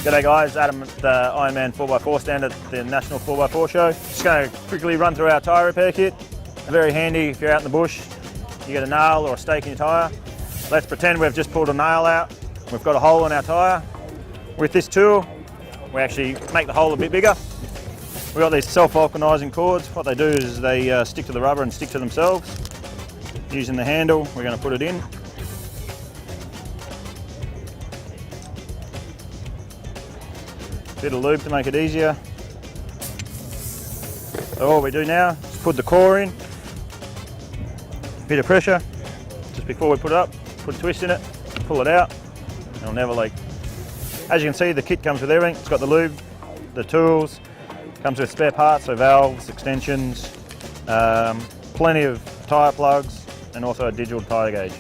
G'day guys, Adam at the Ironman 4x4 stand at the National 4x4 show. Just going to quickly run through our tyre repair kit. Very handy if you're out in the bush, you get a nail or a stake in your tyre. Let's pretend we've just pulled a nail out. We've got a hole in our tyre. With this tool, we actually make the hole a bit bigger. We've got these self-vulcanising cords. What they do is they stick to the rubber and stick to themselves. Using the handle, we're going to put it in. Bit of lube to make it easier. So all we do now is put the core in, bit of pressure, just before we put it up, put a twist in it, pull it out, and it'll never leak. As you can see, the kit comes with everything. It's got the lube, the tools, comes with spare parts, so valves, extensions, plenty of tyre plugs, and also a digital tyre gauge.